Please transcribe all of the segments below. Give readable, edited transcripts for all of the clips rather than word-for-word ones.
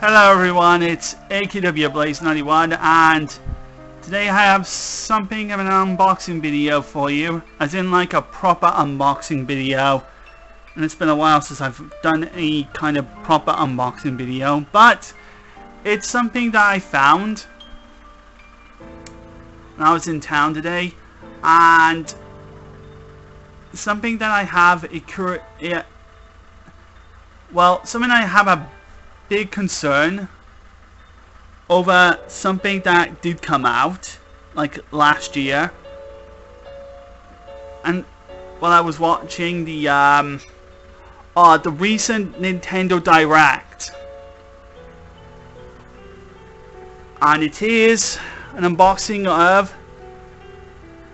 Hello everyone, it's AKW Blaze 91 and today I have something of an unboxing video for you, as in like a proper unboxing video. And it's been a while since I've done any kind of proper unboxing video, but it's something that I found when I was in town today, and something that I have something I have a big concern over, something that did come out like last year. And while I was watching the recent Nintendo Direct, and it is an unboxing of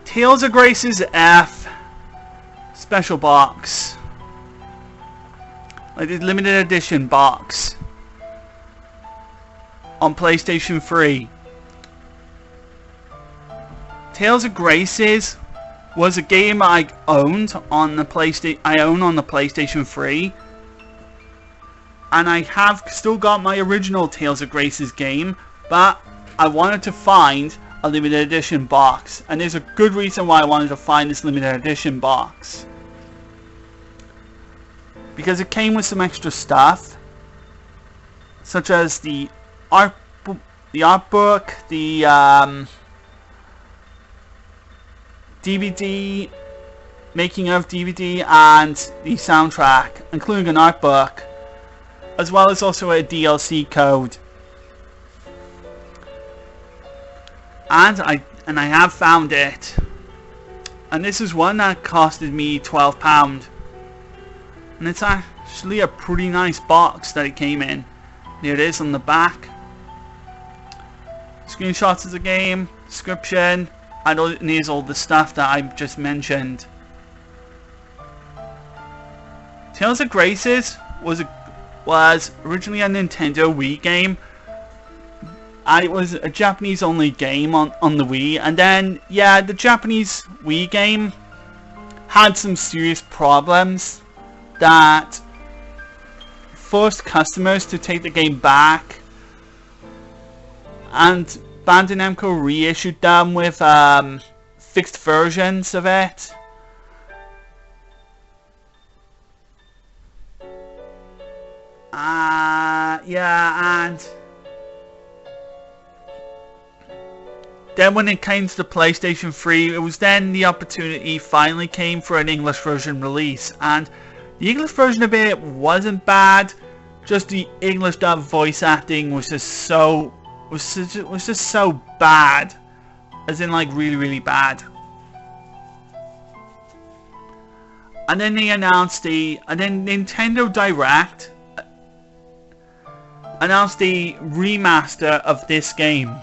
Tales of Grace's F special box, like this limited edition box on PlayStation 3. Tales of Grace's was a game I owned on the PlayStation 3, and I have still got my original Tales of Grace's game, but I wanted to find a limited edition box, and there's a good reason why I wanted to find this limited edition box, because it came with some extra stuff, such as the art book, the DVD, making of DVD, and the soundtrack, including an art book, as well as also a DLC code. And I have found it, and this is one that costed me £12, and it's actually a pretty nice box that it came in. There it is on the back. Screenshots of the game, description, and there's all the stuff that I just mentioned. Tales of Grace's was originally a Nintendo Wii game, and it was a Japanese only game on the Wii, and then the Japanese Wii game had some serious problems that forced customers to take the game back, and Bandai Namco reissued them with fixed versions of it. And then when it came to the PlayStation 3, it was then the opportunity finally came for an English version release, and the English version of it wasn't bad, just the English dub voice acting was just so bad, as in like really bad. And then they announced Nintendo Direct announced the remaster of this game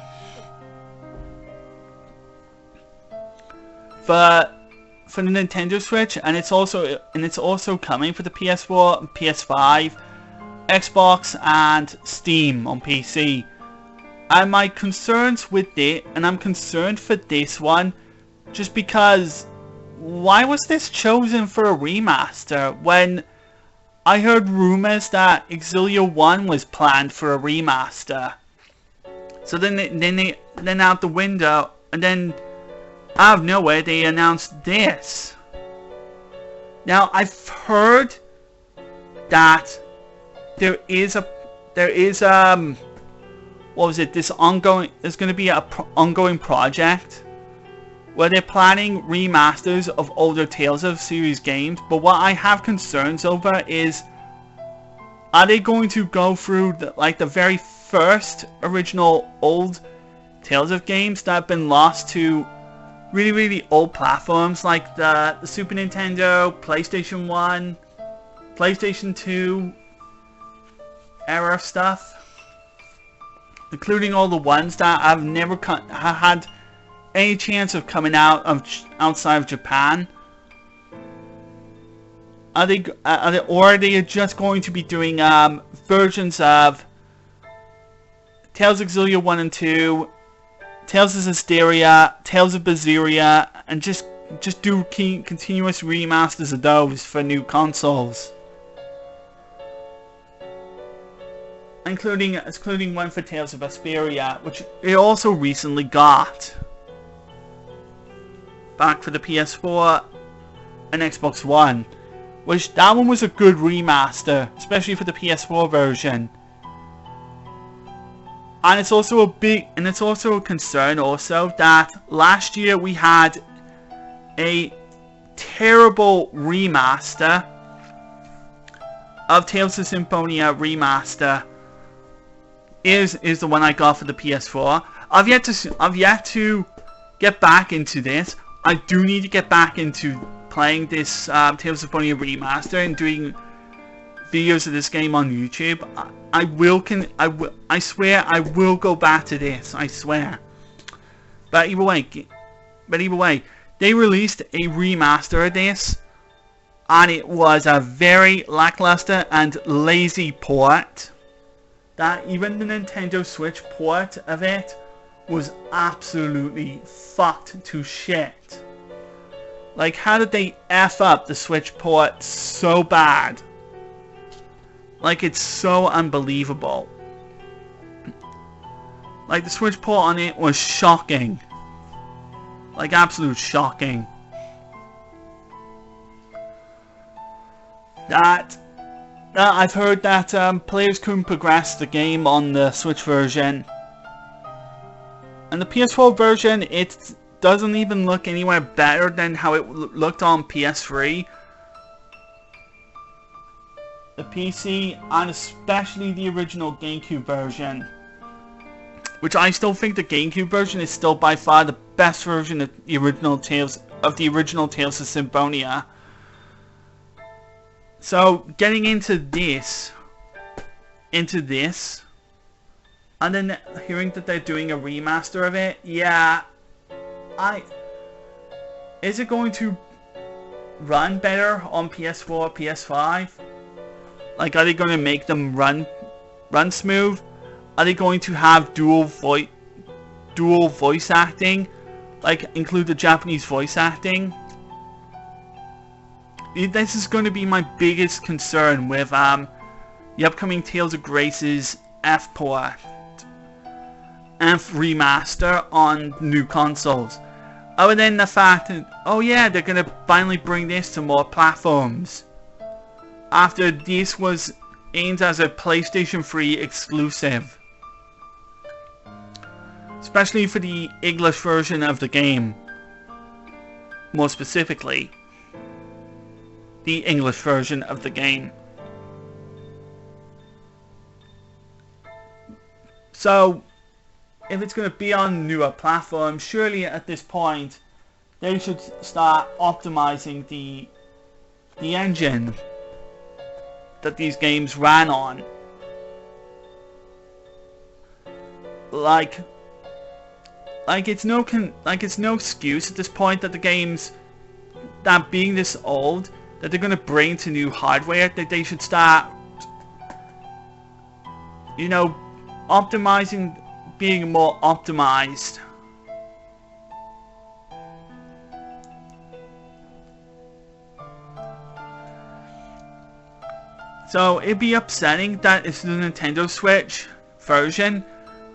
for the Nintendo Switch, and it's also coming for the PS4, PS5, Xbox, and Steam on PC. And my concerns with it, and I'm concerned for this one, just because why was this chosen for a remaster when I heard rumors that Exilio 1 was planned for a remaster? So then out the window, and then out of nowhere they announced this. Now I've heard that there's going to be an ongoing project where they're planning remasters of older Tales of series games, but what I have concerns over is, are they going to go through the very first original old Tales of games that have been lost to really old platforms like the Super Nintendo, PlayStation 1, PlayStation 2 era stuff, including all the ones that have never had any chance of coming out of outside of Japan? Are they just going to be doing versions of Tales of Exilio 1 and 2, Tales of Zestiria, Tales of Berseria, and just do continuous remasters of those for new consoles? including one for Tales of Vesperia, which it also recently got back for the PS4 and Xbox One, which that one was a good remaster, especially for the PS4 version. And it's also a concern also that last year we had a terrible remaster of Tales of Symphonia Remaster. Is the one I got for the PS4. I've yet to get back into this. I do need to get back into playing this Tales of Symphonia Remaster and doing videos of this game on YouTube. I swear I will go back to this. I swear. But either way, they released a remaster of this, and it was a very lackluster and lazy port. That even the Nintendo Switch port of it was absolutely fucked to shit. Like, how did they F up the Switch port so bad? Like, it's so unbelievable. Like, the Switch port on it was shocking. Like, absolute shocking. I've heard that players couldn't progress the game on the Switch version. And the PS4 version, it doesn't even look anywhere better than how it looked on PS3. The PC, and especially the original GameCube version. Which I still think the GameCube version is still by far the best version of the original Tales of Symphonia. So, getting into this, and then hearing that they're doing a remaster of it, yeah, is it going to run better on PS4, PS5? Like, are they going to make them run smooth? Are they going to have dual voice acting? Like, include the Japanese voice acting? This is going to be my biggest concern with the upcoming Tales of Grace's F remaster on new consoles. Other than the fact that, oh yeah, they're going to finally bring this to more platforms. After this was aimed as a PlayStation 3 exclusive. Especially for the English version of the game. More specifically, the English version of the game. So, if it's going to be on newer platforms, surely at this point they should start optimizing the engine that these games ran on. Like it's no excuse at this point that the games that being this old that they're going to bring to new hardware, that they should start, you know, optimizing, being more optimized. So it'd be upsetting that if the Nintendo Switch version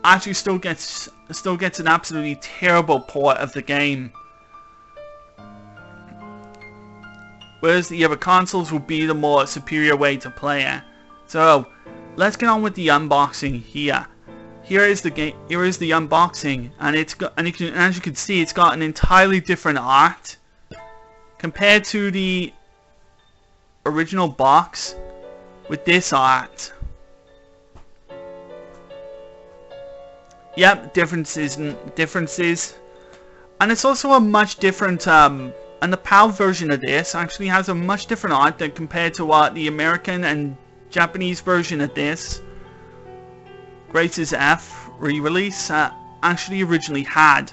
actually still gets an absolutely terrible port of the game, whereas the other consoles will be the more superior way to play it. So let's get on with the unboxing here. Here is the unboxing, and as you can see, it's got an entirely different art compared to the original box with this art. Yep, differences, and it's also a much different and the PAL version of this actually has a much different art than compared to what the American and Japanese version of this Grace's F re-release actually originally had.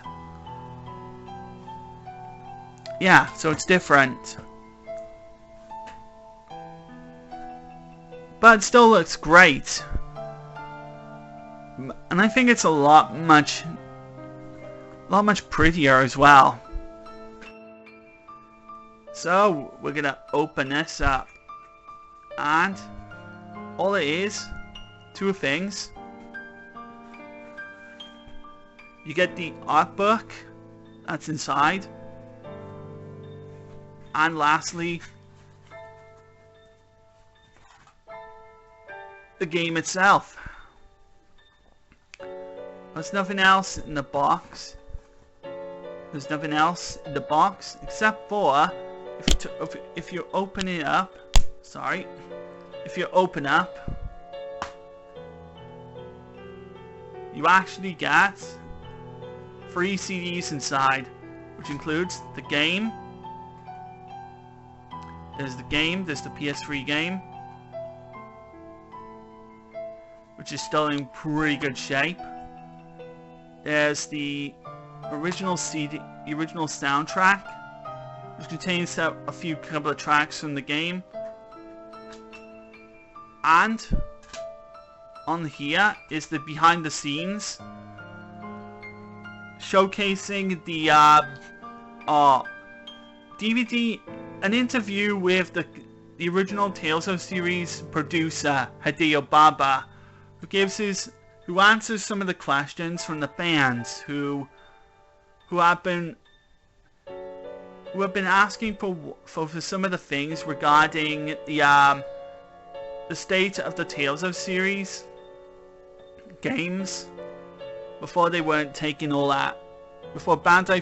Yeah, so it's different. But it still looks great. And I think it's a lot much prettier as well. So we're gonna open this up, and all it is two things. You get the art book that's inside, and lastly, the game itself. There's nothing else in the box. There's nothing else in the box except for if you open it up. Sorry, if you open up, you actually get 3 CDs inside, which includes the game. There's the game. There's the PS3 game, which is still in pretty good shape. There's the original CD, the original soundtrack, which contains a couple of tracks from the game. And on here is the behind the scenes, showcasing the DVD, an interview with the original Tales of series producer Hideo Baba, who answers some of the questions from the fans who have been asking for some of the things regarding the state of the Tales of series games before they weren't taking all that. Before Bandai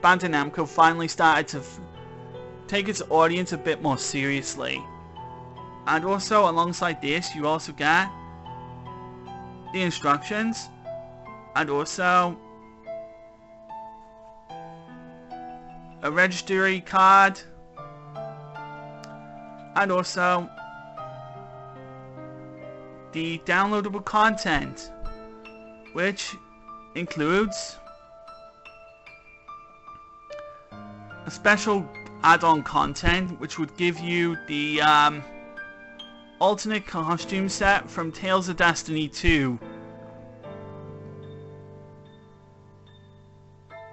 Namco finally started to take its audience a bit more seriously. And also alongside this, you also get the instructions, and also a registry card, and also the downloadable content, which includes a special add-on content which would give you the alternate costume set from Tales of Destiny 2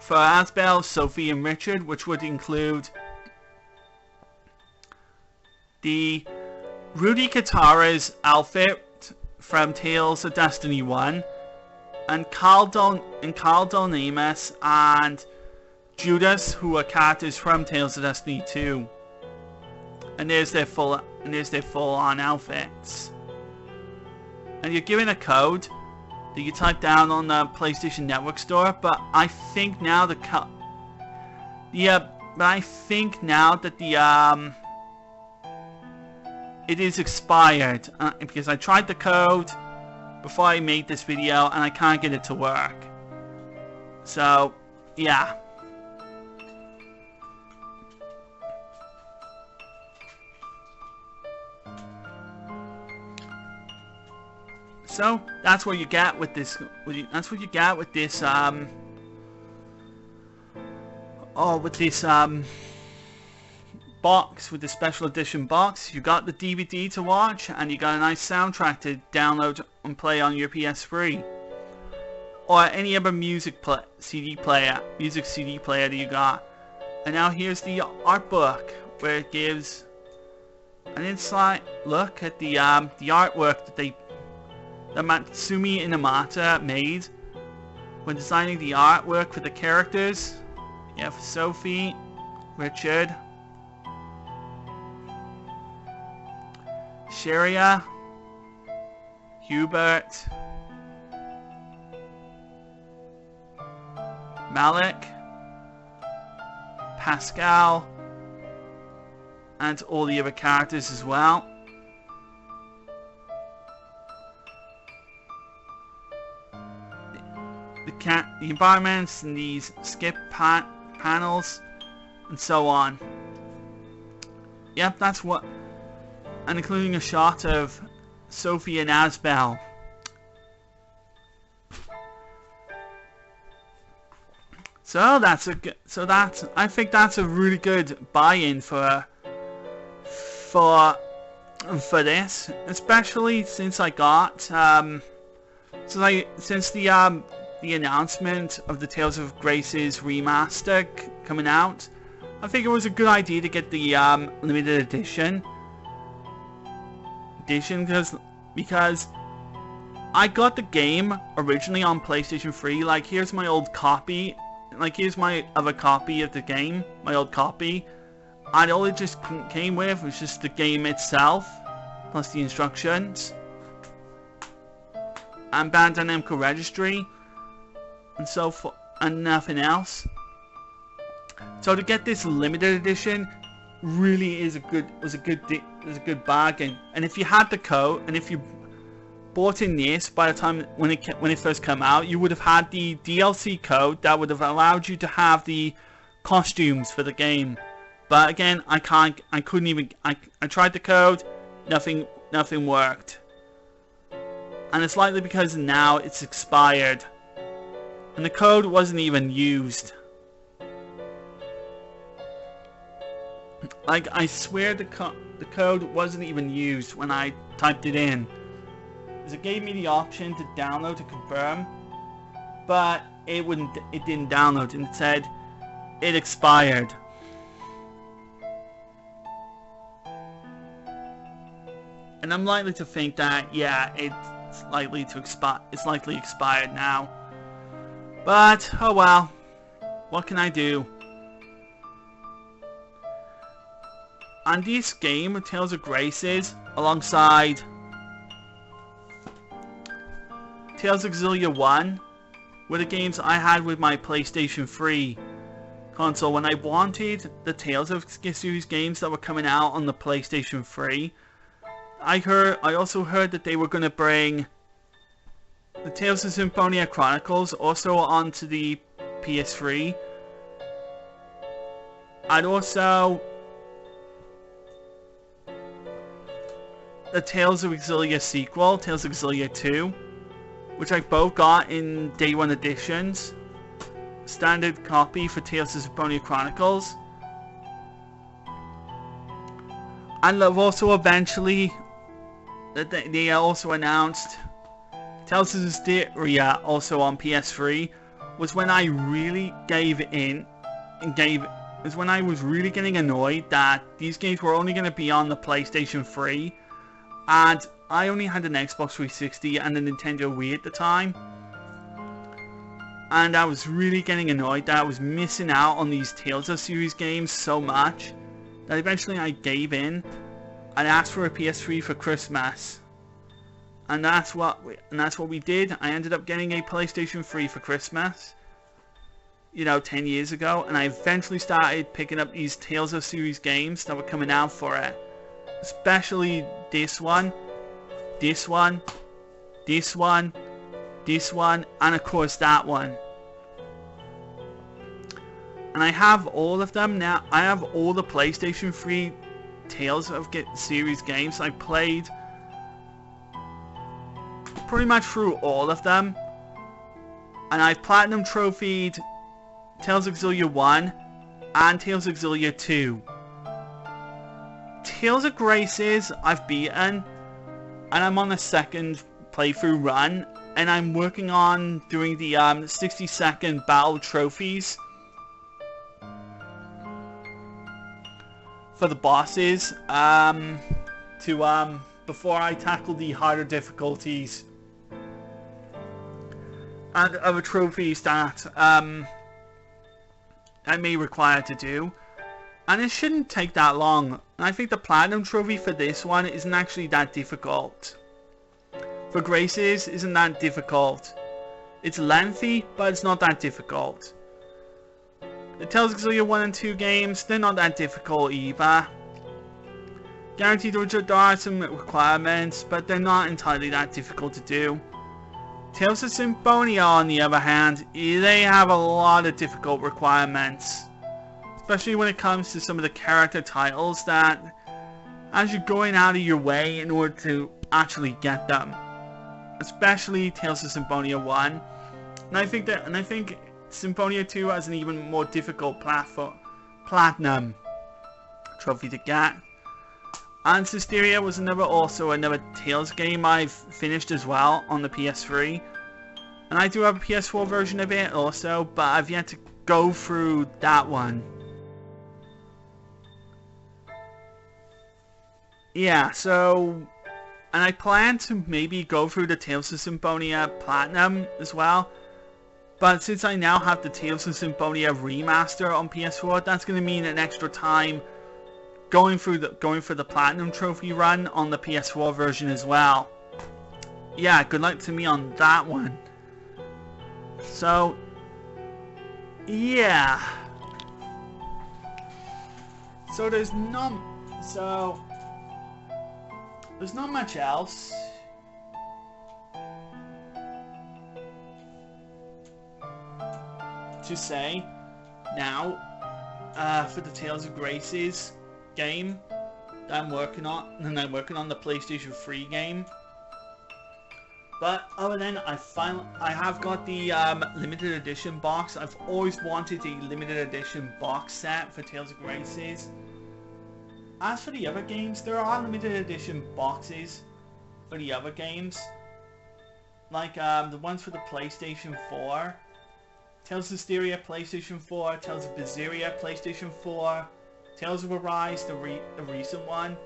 for Asbel, Sophie and Richard, which would include the Rudy Katara's outfit from Tales of Destiny 1, and Carl Amos and Judas, who are characters from Tales of Destiny 2. And there's their full-on outfits. And you're given a code that you type down on the PlayStation Network store, but I think now that it is expired, because I tried the code before I made this video and I can't get it to work. So, yeah. So that's what you get with this. That's what you get with this. Box, with the special edition box. You got the DVD to watch, and you got a nice soundtrack to download and play on your PS3 or any other music CD player that you got. And now here's the art book, where it gives an inside look at the artwork that Matsumi Inamata made when designing the artwork for the characters. You have Sophie, Richard, Sharia, Hubert, Malik, Pascal, and all the other characters as well. The environments and these skip panels and so on. Yep, that's what. And including a shot of Sophie and Asbel. I think that's a really good buy-in for this, especially since I got since the announcement of the Tales of Grace's remaster coming out. I think it was a good idea to get the limited edition because I got the game originally on PlayStation 3. Like, here's my old copy. Like, here's my other copy of the game. My old copy. And all it just came with was just the game itself. Plus the instructions. And Bandai Namco Registry. And so for and nothing else. So to get this limited edition really is a good bargain. And if you had the code, and if you bought in this by the time when it first came out, you would have had the DLC code that would have allowed you to have the costumes for the game. But again, I couldn't even. I tried the code, nothing worked. And it's likely because now it's expired, and the code wasn't even used. Like, I swear the code wasn't even used when I typed it in. Because it gave me the option to download to confirm, but it didn't download, and it said it expired. And I'm likely to think that, yeah, it's likely expired now. But oh well, what can I do? And this game, Tales of Graces, alongside Tales of Xillia 1, were the games I had with my PlayStation 3 console when I wanted the Tales of series games that were coming out on the PlayStation 3. I also heard that they were going to bring the Tales of Symphonia Chronicles also onto the PS3. And also the Tales of Xillia sequel, Tales of Xillia 2, which I both got in Day 1 editions. Standard copy for Tales of Symphonia Chronicles. And they've also eventually, they also announced Tales of Zestiria also on PS3, was when I really gave in and was when I was really getting annoyed that these games were only going to be on the PlayStation 3, and I only had an Xbox 360 and a Nintendo Wii at the time, and I was really getting annoyed that I was missing out on these Tales of series games so much that eventually I gave in and asked for a PS3 for Christmas. And that's what we did. I ended up getting a PlayStation 3 for Christmas, 10 years ago, and I eventually started picking up these Tales of series games that were coming out for it. Especially this one, this one, this one, this one, and of course that one. And I have all of them now. I have all the PlayStation 3 Tales of series games. I played pretty much through all of them, and I've platinum trophied Tales of Xillia 1 and Tales of Xillia 2. Tales of Graces I've beaten, and I'm on the second playthrough run, and I'm working on doing the 60-second battle trophies for the bosses before I tackle the harder difficulties and other trophies that I may require to do. And it shouldn't take that long. And I think the platinum trophy for this one isn't actually that difficult. For Graces, isn't that difficult. It's lengthy, but it's not that difficult. The Tales of Xillia 1 and 2 games, they're not that difficult either. Guaranteed there are some requirements, but they're not entirely that difficult to do. Tales of Symphonia, on the other hand, they have a lot of difficult requirements. Especially when it comes to some of the character titles that, as you're going out of your way in order to actually get them. Especially Tales of Symphonia 1. And I think Symphonia 2 has an even more difficult platinum trophy to get. And Zestiria was another Tales game I've finished as well on the PS3. And I do have a PS4 version of it also, but I've yet to go through that one. Yeah, so And I plan to maybe go through the Tales of Symphonia Platinum as well. But since I now have the Tales of Symphonia Remaster on PS4, that's going to mean an extra time going for the Platinum Trophy run on the PS4 version as well. Yeah, good luck to me on that one. So, yeah. So there's not much else. To say now for the Tales of Graces game that I'm working on, and I'm working on the PlayStation 3 game. But other than I have got the limited edition box. I've always wanted a limited edition box set for Tales of Graces. As for the other games, there are limited edition boxes for the other games, like the ones for the PlayStation 4. Tales of Styria PlayStation 4, Tales of Berseria PlayStation 4, Tales of Arise, the recent one.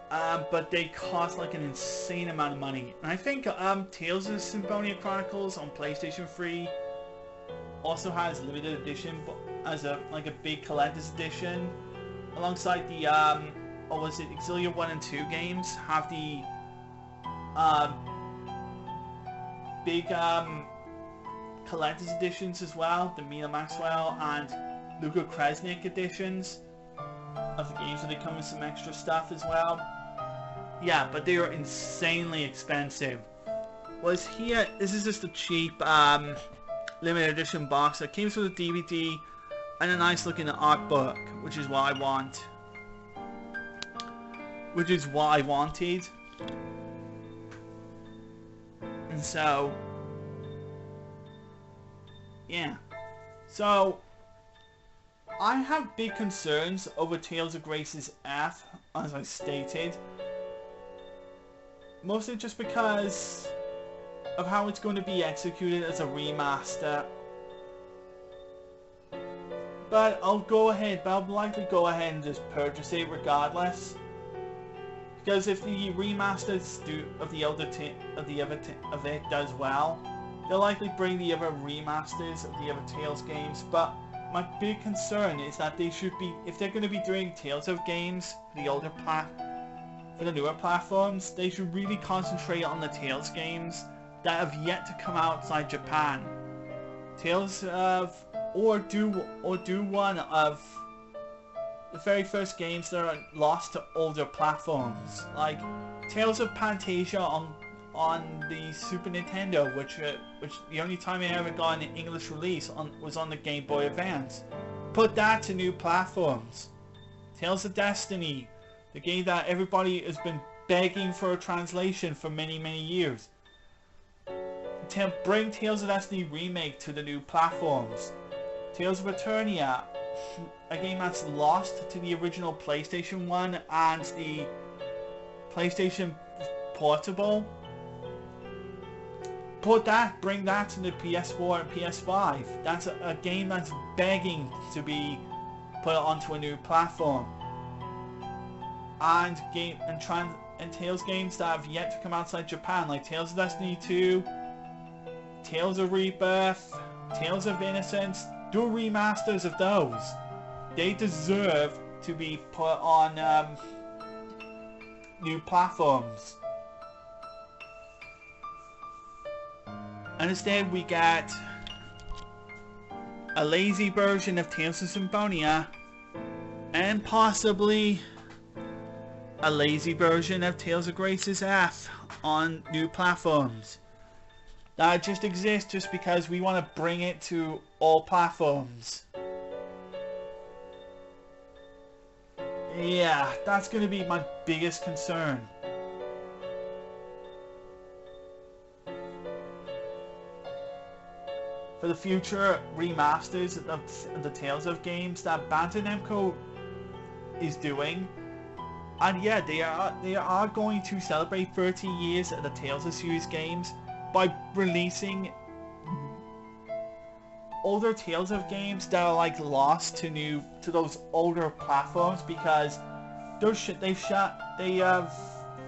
But they cost like an insane amount of money. And I think Tales of Symphonia Chronicles on PlayStation 3 also has limited edition as a big collector's edition. Alongside the Exilia 1 and 2 games have the big collector's editions as well, the Mina Maxwell and Luka Kresnik editions of the games, where they come with some extra stuff as well. Yeah, but they are insanely expensive. Whereas here, this is just a cheap limited edition box that came with a DVD and a nice looking art book, which is what I want. Which is what I wanted. And so, yeah. So, I have big concerns over Tales of Graces F, as I stated. Mostly just because of how it's going to be executed as a remaster. But I'll likely go ahead and just purchase it regardless. Because if the remaster of it does well, they'll likely bring the other remasters of the other Tales games. But my big concern is that they should be, if they're going to be doing Tales of games for the newer platforms, they should really concentrate on the Tales games that have yet to come outside Japan. Tales of, or do one of the very first games that are lost to older platforms, like Tales of Pantasia on the Super Nintendo, which the only time I ever got an English release was on the Game Boy Advance. Put that to new platforms. Tales of Destiny, the game that everybody has been begging for a translation for many years. Bring Tales of Destiny Remake to the new platforms. Tales of Eternia, a game that's lost to the original PlayStation 1 and the PlayStation Portable. Bring that to the PS4 and PS5. That's a game that's begging to be put onto a new platform. And Tales games that have yet to come outside Japan, like Tales of Destiny 2, Tales of Rebirth, Tales of Innocence. Do remasters of those. They deserve to be put on new platforms. And instead we get a lazy version of Tales of Symphonia, and possibly a lazy version of Tales of Graces F on new platforms. That just exists just because we want to bring it to all platforms. Yeah, that's going to be my biggest concern. For the future remasters of the Tales of games that Bandai Namco is doing. And yeah, they are going to celebrate 30 years of the Tales of series games by releasing older Tales of games that are like lost to those older platforms, because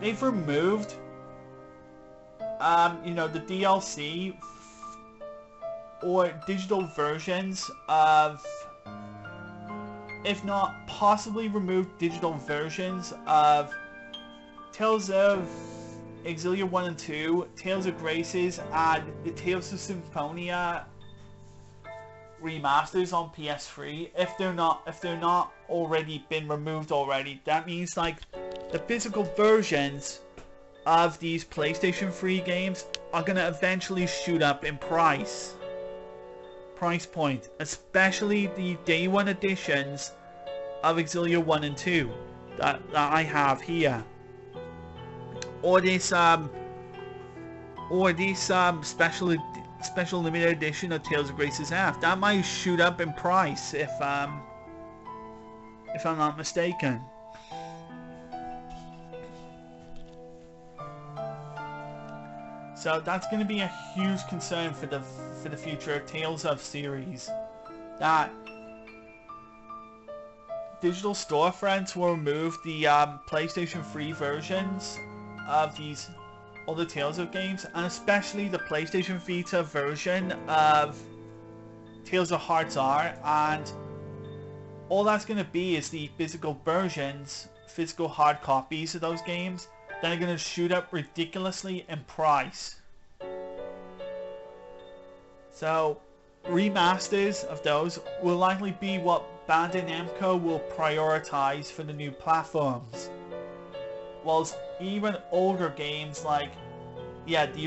they've removed you know, the DLC or digital versions of, if not possibly remove digital versions of Tales of Xillia 1 and 2, Tales of Graces, and the Tales of Symphonia remasters on PS3. If they're not already been removed already, that means like the physical versions of these PlayStation 3 games are gonna eventually shoot up in price point, especially the day one editions of Xillia 1 and 2 that I have here, or this special limited edition of Tales of Graces F. That might shoot up in price if I'm not mistaken. So that's going to be a huge concern for the future of Tales of series. That digital storefronts will remove the PlayStation 3 versions of these other Tales of games, and especially the PlayStation Vita version of Tales of Hearts R, and all that's going to be is the physical versions, physical hard copies of those games that are going to shoot up ridiculously in price. So remasters of those will likely be what Bandai Namco will prioritize for the new platforms, whilst even older games like, yeah, the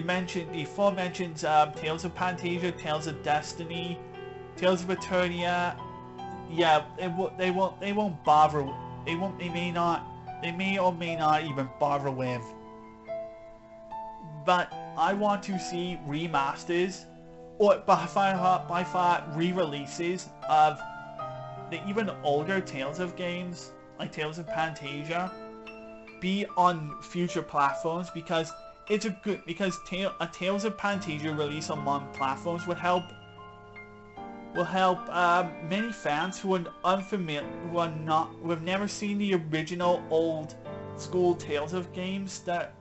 aforementioned Tales of Pantasia, Tales of Destiny, Tales of Eternia, yeah, they won't bother. They may or may not even bother with. But I want to see remasters, or by far re-releases of the even older Tales of games, like Tales of Pantasia, be on future platforms, because a Tales of Pantasia release on modern platforms will help many fans who are unfamiliar, who have never seen the original old school Tales of games that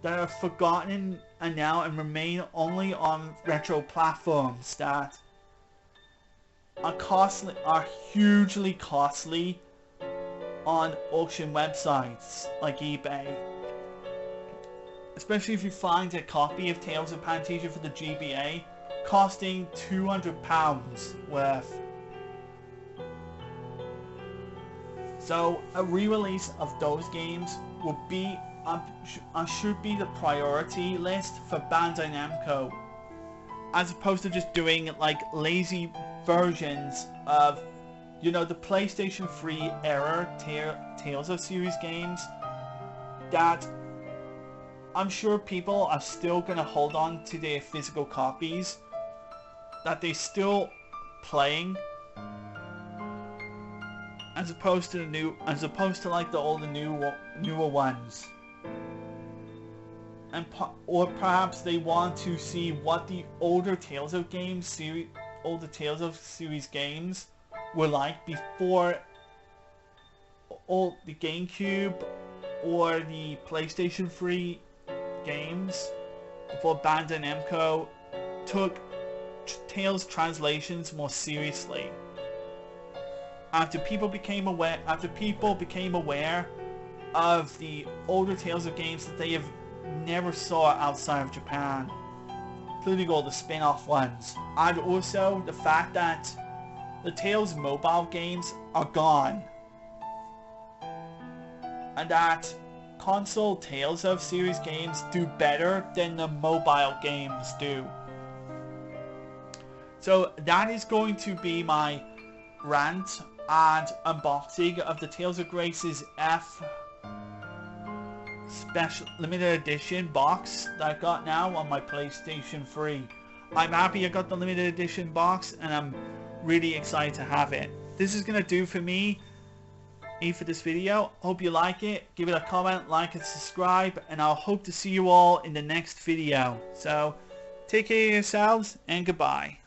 are forgotten and now remain only on retro platforms that are hugely costly on auction websites like eBay. Especially if you find a copy of Tales of Pantasia for the GBA costing £200 worth. So a re-release of those games will be should be the priority list for Bandai Namco, as opposed to just doing like lazy versions of, you know, the PlayStation 3 era Tales of series games that I'm sure people are still gonna hold on to their physical copies, that they're still playing, as opposed to like the older newer ones. Or perhaps they want to see what the older Tales of series games were like before the GameCube or the PlayStation 3 games, before Bandai Namco took Tales translations more seriously. After people became aware of the older Tales of games that they have never saw outside of Japan, including all the spin-off ones, and also the fact that the Tales mobile games are gone, and that console Tales of series games do better than the mobile games do. So that is going to be my rant and unboxing of the Tales of Graces F special limited edition box that I got now on my PlayStation 3. I'm happy I got the limited edition box, and I'm really excited to have it. This is gonna do for me for this video. Hope you like it. Give it a comment, like and subscribe, and I'll hope to see you all in the next video. So take care of yourselves and goodbye.